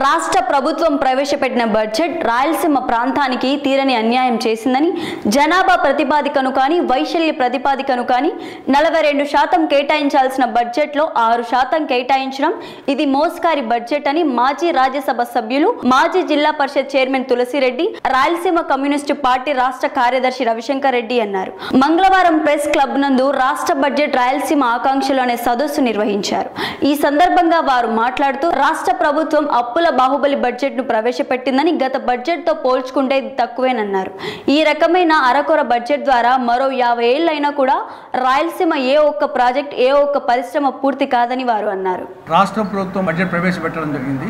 రాష్ట్ర ప్రభుత్వం ప్రవేశపెట్టిన బడ్జెట్ రాయలసీమ ప్రాంతానికి తీరని అన్యాయం చేసిందని, జనాభా ప్రతిపాదికను కానీ వైశల్య ప్రతిపాదికను కానీ 42% కేటాయించాల్సిన బడ్జెట్లో 6% కేటాయించడం ఇది మోస్కారి బడ్జెట్ అని మాజీ రాజ్యసభ సభ్యులు, మాజీ జిల్లా పరిషత్ chairman Tulasi Reddy, Rayalaseema communist party రాష్ట్ర కార్యదర్శి రవిశంకర్ రెడ్డి అన్నారు. మంగళవారం ప్రెస్ క్లబ్ నందు రాష్ట్ర బడ్జెట్ రాయలసీమ ఆకాంక్షలు అనే సదస్సు నిర్వహించారు. ఈ సందర్భంగా వారు మాట్లాడుతూ రాష్ట్ర ప్రభుత్వం అప్పుల బాహుబలి బడ్జెట్ ను ప్రవేశపెట్టిందని, గత బడ్జెట్ తో పోల్చుకుంటే ఇది తక్కువేనన్నారు. ఈ రకమైన అరకొర బడ్జెట్ ద్వారా మరో 50 ఏళ్లైనా కూడా రాయలసీమ ఏ ఒక్క ప్రాజెక్ట్, ఏ ఒక్క పరిశ్రమ పూర్తి కాదని వారు అన్నారు. రాష్ట్ర ప్రభుత్వం బడ్జెట్ ప్రవేశపెట్టడం జరిగింది.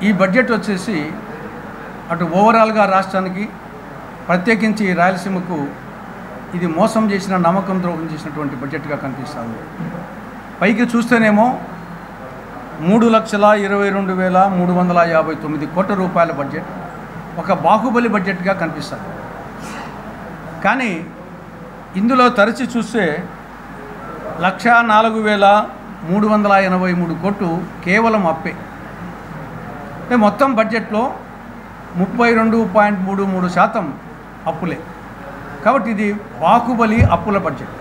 ఈ బడ్జెట్ వచ్చేసి అటు ఓవరాల్గా రాష్ట్రానికి, ప్రత్యేకించి రాయలసీమకు ఇది మోసం చేసిన, నమ్మకం ద్రోహం చేసినటువంటి బడ్జెట్గా కనిపిస్తుంది. పైకి చూస్తేనేమో 3,22,359 కోట్ల రూపాయల బడ్జెట్ ఒక బాహుబలి బడ్జెట్గా కనిపిస్తుంది. కానీ ఇందులో తరచి చూస్తే 1,04,383 కోట్లు కేవలం అప్పే. అంటే మొత్తం బడ్జెట్లో 32.33% అప్పులే. కాబట్టి ఇది బాహుబలి అప్పుల బడ్జెట్.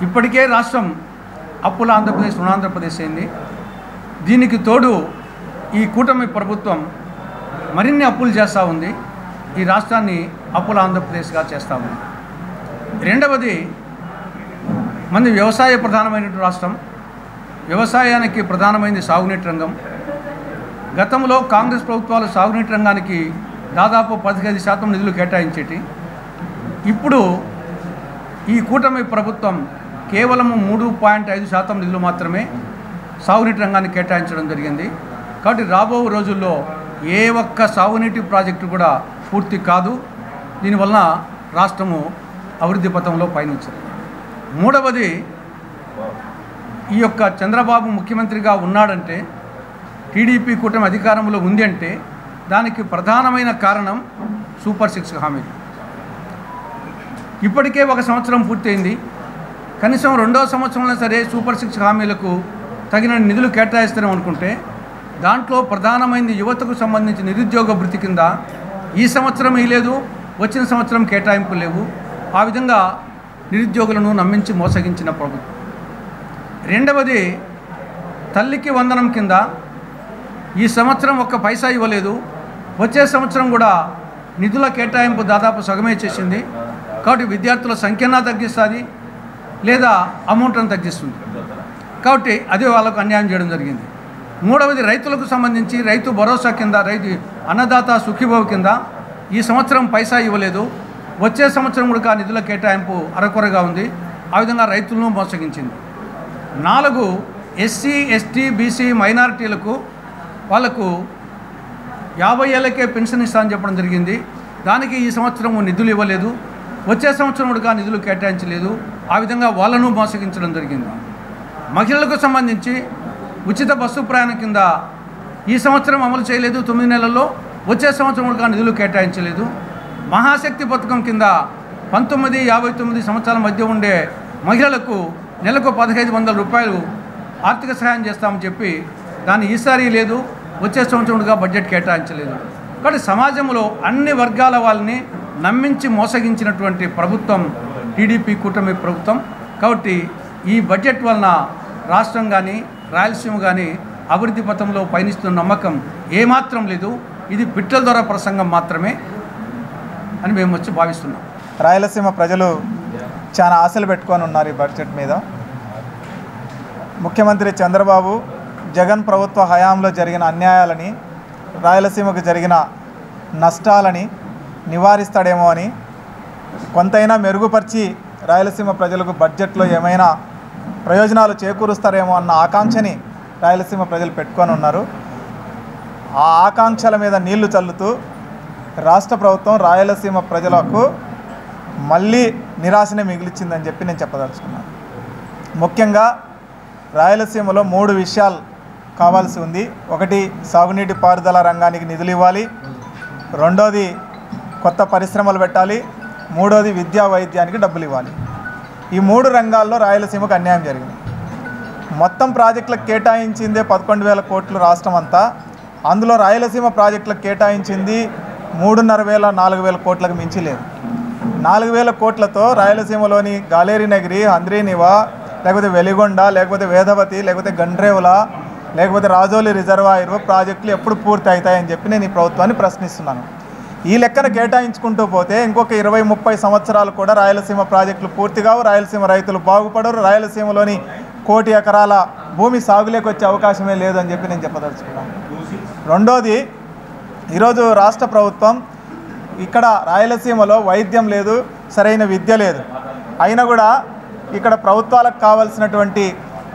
ఇప్పటికే రాష్ట్రం అప్పుల ఆంధ్రప్రదేశ్, రుణాంధ్రప్రదేశ్ అయింది. దీనికి తోడు ఈ కూటమి ప్రభుత్వం మరిన్ని అప్పులు చేస్తూ ఉంది. ఈ రాష్ట్రాన్ని అప్పుల ఆంధ్రప్రదేశ్గా చేస్తూ ఉంది. రెండవది, మంది వ్యవసాయ ప్రధానమైన రాష్ట్రం. వ్యవసాయానికి ప్రధానమైనది సాగునీటి రంగం. గతంలో కాంగ్రెస్ ప్రభుత్వాలు సాగునీటి రంగానికి దాదాపు 15% నిధులు కేటాయించేటి. ఇప్పుడు ఈ కూటమి ప్రభుత్వం కేవలం 3.5% నిధులు మాత్రమే సాగునీటి రంగానికి కేటాయించడం జరిగింది. కాబట్టి రాబో రోజుల్లో ఏ ఒక్క సాగునీటి ప్రాజెక్టు కూడా పూర్తి కాదు. దీనివలన రాష్ట్రము అభివృద్ధి పథంలో పయనించింది. మూడవది, ఈ యొక్క చంద్రబాబు ముఖ్యమంత్రిగా ఉన్నాడంటే, టీడీపీ కూటమి అధికారంలో ఉంది అంటే దానికి ప్రధానమైన కారణం సూపర్ 6 హామీలు. ఇప్పటికే 1 సంవత్సరం పూర్తయింది. కనీసం 2వ సంవత్సరంలో సరే సూపర్ 6 హామీలకు తగిన నిధులు కేటాయిస్తాం అనుకుంటే, దాంట్లో ప్రధానమైనది యువతకు సంబంధించిన నిరుద్యోగ భృతి కింద ఈ సంవత్సరం ఇవ్వలేదు, వచ్చిన సంవత్సరం కేటాయింపు లేవు. ఆ విధంగా నిరుద్యోగులను నమ్మించి మోసగించిన ప్రభుత్వం. రెండవది, తల్లికి వందనం కింద ఈ సంవత్సరం 1 పైసా ఇవ్వలేదు, వచ్చే సంవత్సరం కూడా నిధుల కేటాయింపు దాదాపు సగమే చేసింది. కాబట్టి విద్యార్థుల సంఖ్యను తగ్గిస్తుంది లేదా అమౌంట్ను తగ్గిస్తుంది. కాబట్టి అదే వాళ్ళకు అన్యాయం చేయడం జరిగింది. మూడవది, రైతులకు సంబంధించి రైతు భరోసా కింద, రైతు అన్నదాత సుఖీభవ కింద ఈ సంవత్సరం పైసా ఇవ్వలేదు, వచ్చే సంవత్సరం కూడా నిధుల కేటాయింపు అరకొరగా ఉంది. ఆ విధంగా రైతులను మోసగించింది. 4, ఎస్సీ, ఎస్టీ, బీసీ మైనారిటీలకు వాళ్లకు 50 ఏళ్ళకే పెన్షన్ ఇస్తామని చెప్పడం జరిగింది. దానికి ఈ సంవత్సరం నిధులు ఇవ్వలేదు, వచ్చే సంవత్సరం కూడా నిధులు కేటాయించలేదు. ఆ విధంగా వాళ్ళను మోసగించడం జరిగింది. మహిళలకు సంబంధించి ఉచిత బస్సు ప్రయాణం కింద ఈ సంవత్సరం అమలు చేయలేదు, 9 నెలల్లో, వచ్చే సంవత్సరం కూడా నిధులు కేటాయించలేదు. మహాశక్తి పథకం కింద 19-59 సంవత్సరాల మధ్య ఉండే మహిళలకు నెలకు 1,500 రూపాయలు ఆర్థిక సహాయం చేస్తామని చెప్పి దాన్ని ఈసారి లేదు, వచ్చే సంవత్సరం కూడా బడ్జెట్ కేటాయించలేదు. కాబట్టి సమాజంలో అన్ని వర్గాల వాళ్ళని నమ్మించి మోసగించినటువంటి ప్రభుత్వం టీడీపీ కూటమి ప్రభుత్వం. కాబట్టి ఈ బడ్జెట్ వలన రాష్ట్రం కానీ రాయలసీమ కానీ అభివృద్ధి పథంలో పయనిస్తున్న నమ్మకం ఏమాత్రం లేదు. ఇది పిట్టల ద్వారా ప్రసంగం మాత్రమే అని మేము వచ్చి భావిస్తున్నాం. రాయలసీమ ప్రజలు చాలా ఆశలు పెట్టుకొని ఉన్నారు ఈ బడ్జెట్ మీద. ముఖ్యమంత్రి చంద్రబాబు జగన్ ప్రభుత్వ హయాంలో జరిగిన అన్యాయాలని, రాయలసీమకు జరిగిన నష్టాలని నివారిస్తాడేమో అని, కొంతైనా మెరుగుపరిచి రాయలసీమ ప్రజలకు బడ్జెట్లో ఏమైనా ప్రయోజనాలు చేకూరుస్తారేమో అన్న ఆకాంక్షని రాయలసీమ ప్రజలు పెట్టుకొని ఉన్నారు. ఆ ఆకాంక్షల మీద నీళ్లు చల్లుతూ రాష్ట్ర ప్రభుత్వం రాయలసీమ ప్రజలకు మళ్ళీ నిరాశనే మిగిలిచ్చిందని చెప్పి నేను చెప్పదలుచుకున్నాను. ముఖ్యంగా రాయలసీమలో 3 విషయాలు కావాల్సి ఉంది. ఒకటి, సాగునీటి పారుదల రంగానికి నిధులు ఇవ్వాలి. రెండోది, కొత్త పరిశ్రమలు పెట్టాలి. మూడోది, విద్యా వైద్యానికి డబ్బులు ఇవ్వాలి. ఈ 3 రంగాల్లో రాయలసీమకు అన్యాయం జరిగింది. మొత్తం ప్రాజెక్టులకు కేటాయించిందే 11,000 కోట్లు రాష్ట్రం అంతా. అందులో రాయలసీమ ప్రాజెక్టులకు కేటాయించింది 3,500 4,000 కోట్లకు మించి లేదు. 4,000 కోట్లతో రాయలసీమలోని గాలేరి నగిరి, హంద్రీనివా, లేకపోతే వెలిగొండ, లేకపోతే వేదవతి, లేకపోతే గండ్రేవుల, లేకపోతే రాజోలి రిజర్వాయర్ ప్రాజెక్టులు ఎప్పుడు పూర్తి అవుతాయని చెప్పి నేను ఈ ప్రభుత్వాన్ని ప్రశ్నిస్తున్నాను. ఈ లెక్కన కేటాయించుకుంటూ పోతే ఇంకొక 20-30 సంవత్సరాలు కూడా రాయలసీమ ప్రాజెక్టులు పూర్తి కావు, రాయలసీమ రైతులు బాగుపడరు, రాయలసీమలోని 1 కోటి ఎకరాల భూమి సాగులోకి వచ్చే అవకాశమే లేదు అని చెప్పి నేను చెప్పదలుచుకున్నాను. రెండోది, ఈరోజు రాష్ట్ర ప్రభుత్వం ఇక్కడ రాయలసీమలో వైద్యం లేదు, సరైన విద్య లేదు. అయినా కూడా ఇక్కడ ప్రభుత్వాలకు కావాల్సినటువంటి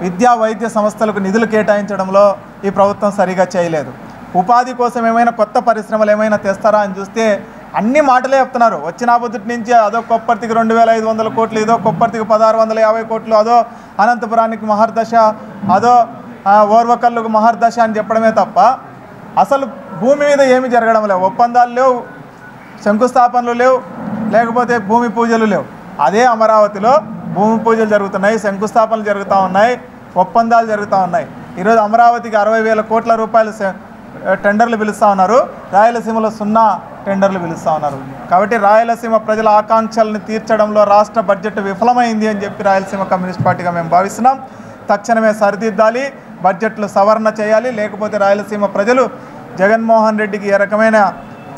విద్యా వైద్య సంస్థలకు నిధులు కేటాయించడంలో ఈ ప్రభుత్వం సరిగా చేయలేదు. ఉపాధి కోసం ఏమైనా కొత్త పరిశ్రమలు ఏమైనా తెస్తారా అని చూస్తే అన్ని మాటలే చెప్తున్నారు. వచ్చిన పొద్దుటి నుంచి అదో కొప్పర్తికి 2,500 కోట్లు, ఇదో కొప్పర్తికి 1,650 కోట్లు, అదో అనంతపురానికి మహర్దశ, అదో ఓర్వకల్లుకు మహర్దశ అని చెప్పడమే తప్ప అసలు భూమి మీద ఏమి జరగడం లేవు. ఒప్పందాలు లేవు, శంకుస్థాపనలు లేవు, లేకపోతే భూమి పూజలు లేవు. అదే అమరావతిలో భూమి పూజలు జరుగుతున్నాయి, శంకుస్థాపనలు జరుగుతూ ఉన్నాయి, ఒప్పందాలు జరుగుతూ ఉన్నాయి. ఈరోజు అమరావతికి 60,000 కోట్ల రూపాయలు టెండర్లు పిలుస్తూ ఉన్నారు, రాయలసీమలో 0 టెండర్లు పిలుస్తూ ఉన్నారు. కాబట్టి రాయలసీమ ప్రజల ఆకాంక్షలను తీర్చడంలో రాష్ట్ర బడ్జెట్ విఫలమైంది అని చెప్పి రాయలసీమ కమ్యూనిస్ట్ పార్టీగా మేము భావిస్తున్నాం. తక్షణమే సరిదిద్దాలి, బడ్జెట్లు సవరణ చేయాలి. లేకపోతే రాయలసీమ ప్రజలు జగన్మోహన్ రెడ్డికి ఏ రకమైన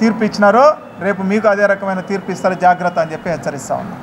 తీర్పు ఇచ్చినారో రేపు మీకు అదే రకమైన తీర్పు ఇస్తారు, జాగ్రత్త అని చెప్పి హెచ్చరిస్తూ ఉన్నాం.